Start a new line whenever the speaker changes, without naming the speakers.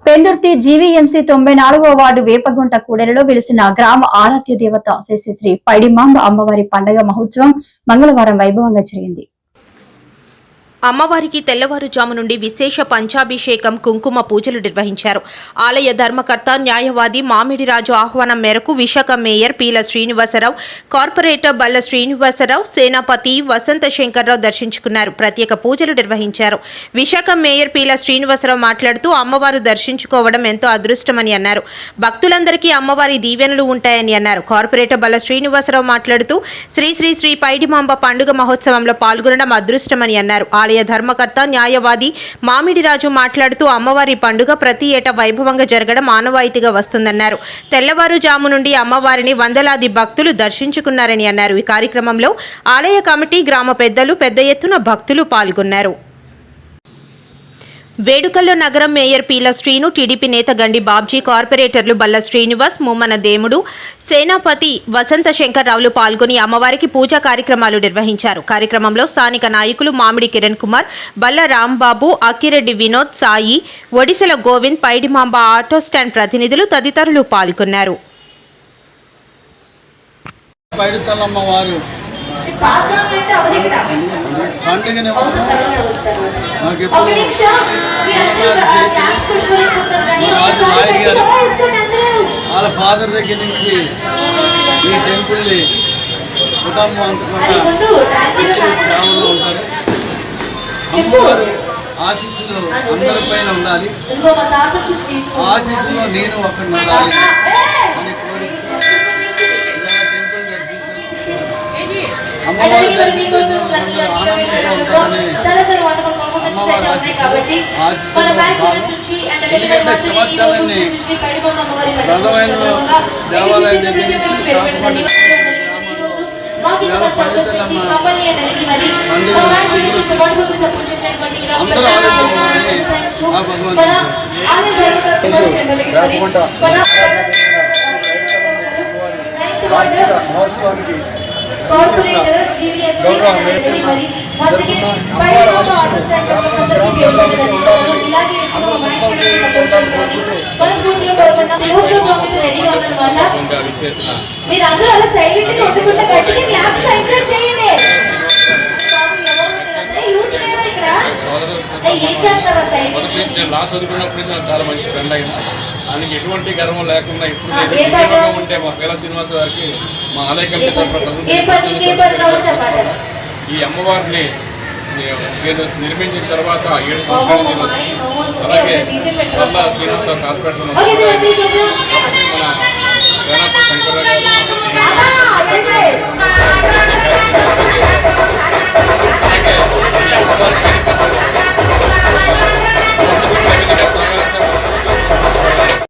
Pendurthi GVMC 94వ ward Vepagunta కూడలిలో వెలిసిన గ్రామ ఆరాధ్య దేవత శ్రీ శ్రీ పైడిమాంబ అమ్మవారి పండుగ మహోత్సవం మంగళవారం వైభవంగా జరిగింది.
అమ్మవారికి తెల్లవారుజాము నుండి విశేష పంచాభిషేకం, కుంకుమ పూజలు నిర్వహించారు. ఆలయ ధర్మకర్త న్యాయవాది మామిడిరాజు ఆహ్వానం మేరకు విశాఖ మేయర్ పీల శ్రీనివాసరావు, కార్పొరేటర్ బల్ల శ్రీనివాసరావు, సేనాపతి వసంత శంకర్రావు దర్శించుకున్నారు. ప్రత్యేక పూజలు నిర్వహించారు. విశాఖ మేయర్ పీల శ్రీనివాసరావు మాట్లాడుతూ అమ్మవారు దర్శించుకోవడం ఎంతో అదృష్టమని అన్నారు. భక్తులందరికీ అమ్మవారి దీవెనలు ఉంటాయని అన్నారు. కార్పొరేటర్ బల్ల శ్రీనివాసరావు మాట్లాడుతూ శ్రీ శ్రీ శ్రీ పైడిమాంబ పండుగ మహోత్సవంలో పాల్గొనడం అదృష్టమని అన్నారు. ఆలయ ధర్మకర్త న్యాయవాది మామిడిరాజు మాట్లాడుతూ అమ్మవారి పండుగ ప్రతి ఏటా వైభవంగా జరగడం ఆనవాయితీగా వస్తుందన్నారు. తెల్లవారుజాము నుండి అమ్మవారిని వందలాది భక్తులు దర్శించుకున్నారని అన్నారు. ఈ కార్యక్రమంలో ఆలయ కమిటీ, గ్రామ పెద్దలు పెద్ద ఎత్తున భక్తులు పాల్గొన్నారు. వేడుకల్లో నగరం మేయర్ పీల శ్రీను, టీడీపీ నేత గండి బాబ్జీ, కార్పొరేటర్లు బల్ల శ్రీనివాస్, ముమ్మన దేముడు, సేనాపతి వసంత శంకర్రావులు పాల్గొని అమ్మవారికి పూజా కార్యక్రమాలు నిర్వహించారు. కార్యక్రమంలో స్థానిక నాయకులు మామిడి కిరణ్ కుమార్, బల్ల రాంబాబు, అక్కిరెడ్డి వినోద్, సాయి, ఒడిశల గోవింద్, పైడిమాంబ ఆటో స్టాండ్ ప్రతినిధులు తదితరులు పాల్గొన్నారు.
వాళ్ళ ఫాదర్ దగ్గర నుంచి ఈ టెంపుల్ని కుటుంబం అంతా సేవలో ఉంటారు. అమ్మవారు ఆశీస్సులు అందరిపైన ఉండాలి, ఆశీస్సులో నేను ఒకరిని ఉండాలి అని కోరి టెంపుల్ దర్శించాను. అమ్మవారు దర్శించిన ఆనందంగా ఉంటారని అమ్మవారి ఆశీస్సులు ఎందుకంటే సంవత్సరాన్ని ప్రధానమైన దేవాలయం దగ్గర నుంచి కాకపోతే అందరూ ఆలోచించాలని ఆ
వార్షిక మహోత్సవానికి చేసిన గౌరవ జరుగుతున్న అమ్మవారి ఆశీస్సులు గ్రామ ఉండాలని, అందరూ సుఖసౌకర్యంతో ఉండాలని
లా చదువుకున్నప్పుడు చాలా మంచి ఫ్రెండ్ అయినా ఆయనకి ఎటువంటి గర్వం లేకుండా ఇప్పుడు ఉంటే మా పీల శ్రీనివాస గారికి మా ఆలయ కమిటీ తరఫున ఈ అమ్మవారిని నిర్మించిన తర్వాత 7 సంవత్సరాలు అలాగే వల్ల శ్రీనివాస కార్పొరేటర్ మన